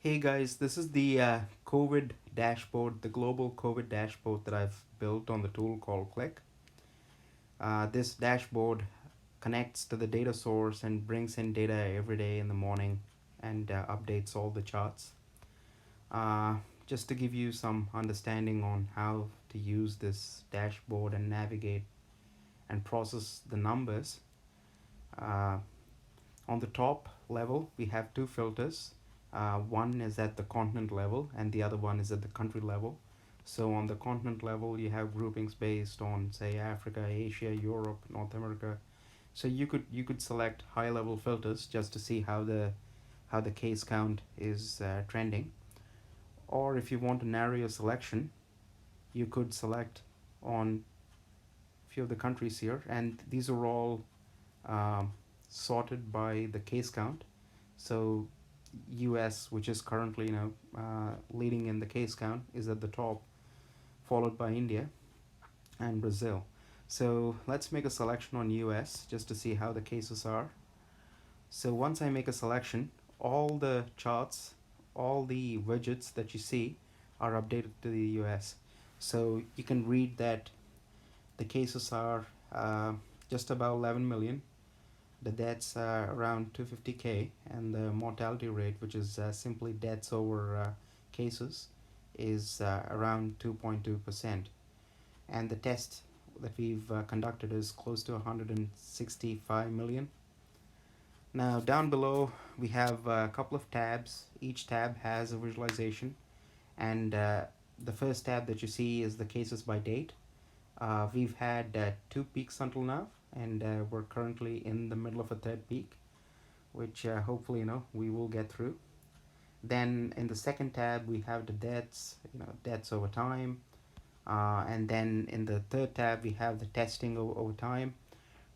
Hey guys, this is the COVID dashboard, the global COVID dashboard that I've built on the tool called Qlik. This dashboard connects to the data source and brings in data every day in the morning and updates all the charts. Uh, just to give you some understanding on how to use this dashboard and navigate and process the numbers, uh, on the top level, we have two filters. One is at the continent level, and the other one is at the country level. So on the continent level, you have groupings based on, say, Africa, Asia, Europe, North America. So you could select high level filters just to see how the case count is trending. Or if you want to narrow your selection, you could select on a few of the countries here, and these are all um, sorted by the case count. So US, which is currently leading in the case count, is at the top, followed by India and Brazil. So let's make a selection on US just to see how the cases are. So once I make a selection, all the charts, all the widgets that you see are updated to the US. So you can read that the cases are just about 11 million, the deaths around 250K, and the mortality rate, which is simply deaths over cases, is around 2.2%. And the test that we've conducted is close to 165 million. Now, down below, we have a couple of tabs. Each tab has a visualization, and the first tab that you see is the cases by date. We've had two peaks until now, and we're currently in the middle of a third peak, which hopefully we will get through. Then in the second tab we have the deaths, deaths over time, and then in the third tab we have the testing over time.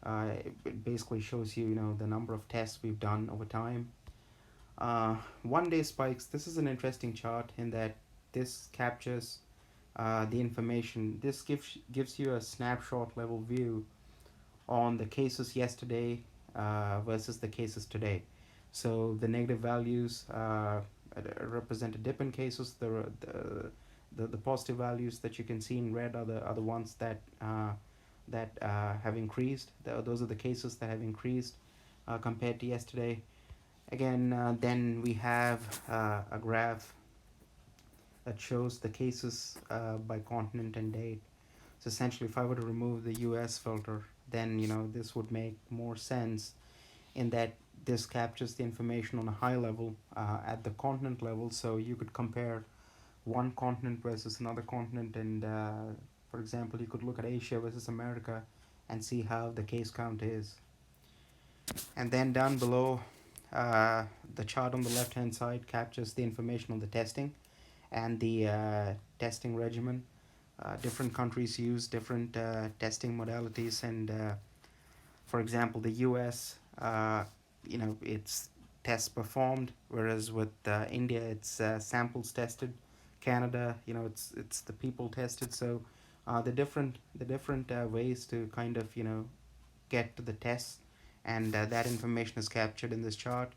It basically shows you the number of tests we've done over time. 1 day spikes. This is an interesting chart in that this captures the information. This gives you a snapshot level view on the cases yesterday versus the cases today. So the negative values represent a dip in cases. The positive values that you can see in red are the ones that have increased. Those are the cases that have increased compared to yesterday. Again, then we have a graph that shows the cases by continent and date. So essentially, if I were to remove the US filter, then this would make more sense in that this captures the information on a high level at the continent level. So you could compare one continent versus another continent, and for example, you could look at Asia versus America and see how the case count is. And then down below, the chart on the left hand side captures the information on the testing and the testing regimen. Different countries use different testing modalities, and for example, the US, it's tests performed, whereas with India, it's samples tested. Canada, it's the people tested. So the different ways to kind of get to the tests, and that information is captured in this chart.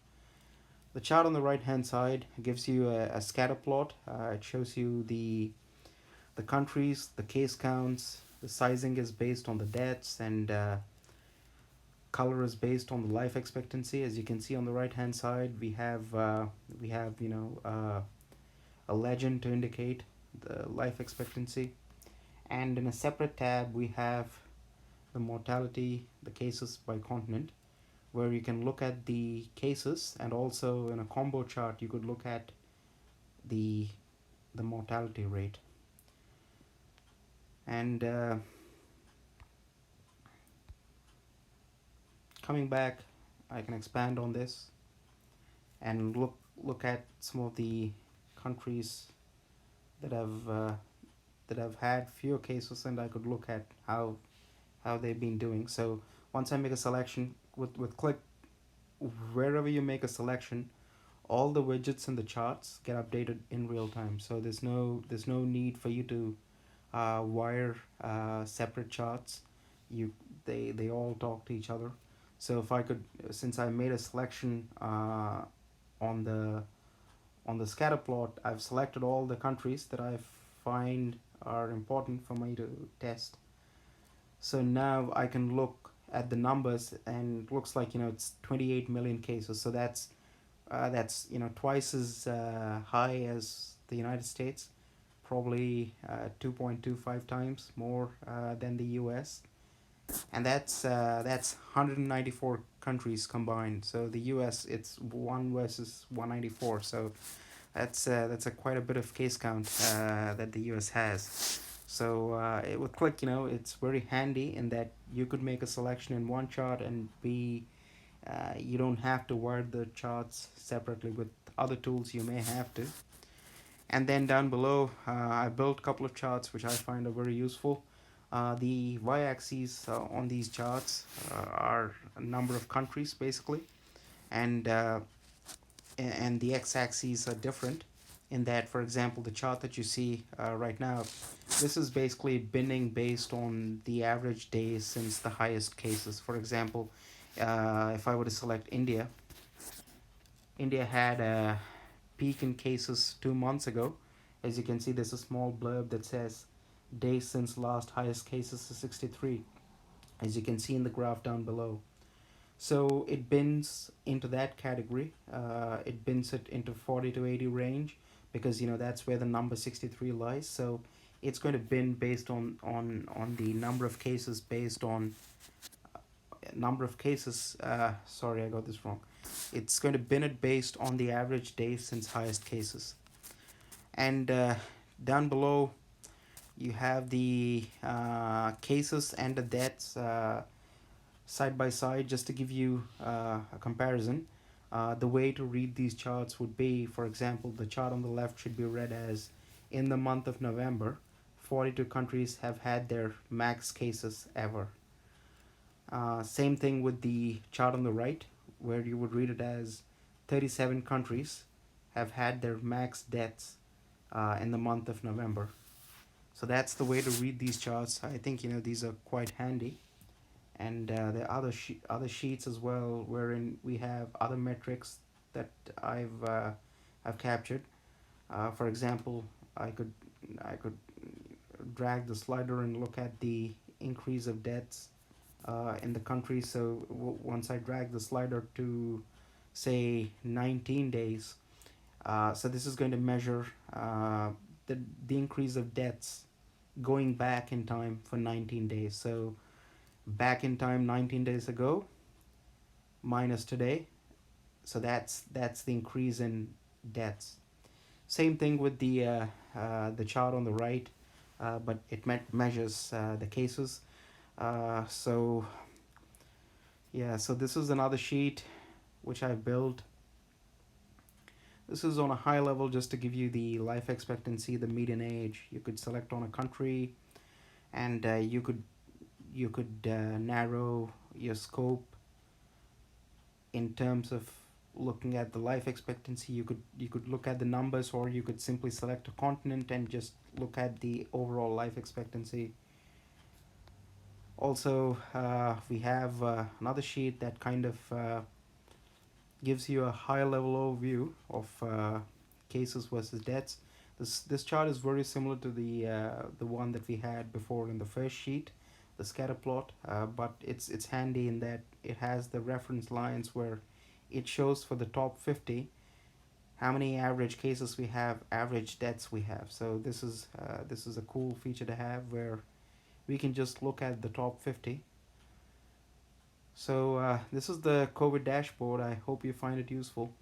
The chart on the right hand side gives you a scatter plot. It shows you the countries, the case counts. The sizing is based on the deaths, and color is based on the life expectancy. As you can see on the right hand side, we have a legend to indicate the life expectancy, and in a separate tab we have the mortality, the cases by continent, where you can look at the cases, and also in a combo chart you could look at the the mortality rate. And coming back, I can expand on this and look at some of the countries that have had fewer cases, and I could look at how they've been doing. So once I make a selection with Qlik, wherever you make a selection, all the widgets in the charts get updated in real time. So there's no need for you to wire separate charts. They all talk to each other. So if I could, since I made a selection on the On the scatter plot, I've selected all the countries that I find are important for me to test. So now I can look at the numbers, and it looks like it's 28 million cases. So that's twice as high as the United States, probably 2.25 times more than the U.S. And that's 194 countries combined. So the U.S., it's 1 versus 194. So that's a quite a bit of case count that the U.S. has. So with Qlik, it's very handy in that you could make a selection in one chart and be you don't have to word the charts separately. With other tools, you may have to. And then down below, I built a couple of charts which I find are very useful. The y-axes on these charts are a number of countries basically, and and the x-axes are different in that, for example, the chart that you see right now, this is basically binning based on the average days since the highest cases. For example, if I were to select India, India had a peak in cases 2 months ago. As you can see, there's a small blurb that says days since last highest cases is 63, as you can see in the graph down below. So it bins into that category. It bins it into 40 to 80 range because that's where the number 63 lies. So it's going to bin based on the number of cases based on number of cases. Sorry, I got this wrong. It's going to bin it based on the average days since highest cases. And down below, you have the cases and the deaths side by side, just to give you a comparison. The way to read these charts would be, for example, the chart on the left should be read as, in the month of November, 42 countries have had their max cases ever. Same thing with the chart on the right, where you would read it as 37 countries have had their max deaths in the month of November. So that's the way to read these charts. I think these are quite handy. And there are other sheets as well, wherein we have other metrics that I've captured. For example, I could drag the slider and look at the increase of deaths in the country. So once I drag the slider to say 19 days, so this is going to measure the increase of deaths going back in time for 19 days. So back in time 19 days ago minus today, so that's the increase in deaths. Same thing with the chart on the right, but it measures the cases. So yeah, so this is another sheet which I built. This is on a high level just to give you the life expectancy, the median age. You could select on a country, and you could narrow your scope in terms of looking at the life expectancy. You could look at the numbers, or you could simply select a continent and just look at the overall life expectancy. Also, we have another sheet that kind of gives you a high level overview of cases versus deaths. This chart is very similar to the one that we had before in the first sheet, the scatter plot, but it's handy in that it has the reference lines where it shows for the top 50 how many average cases we have, average deaths we have. So this is a cool feature to have, where we can just look at the top 50. So this is the COVID dashboard. I hope you find it useful.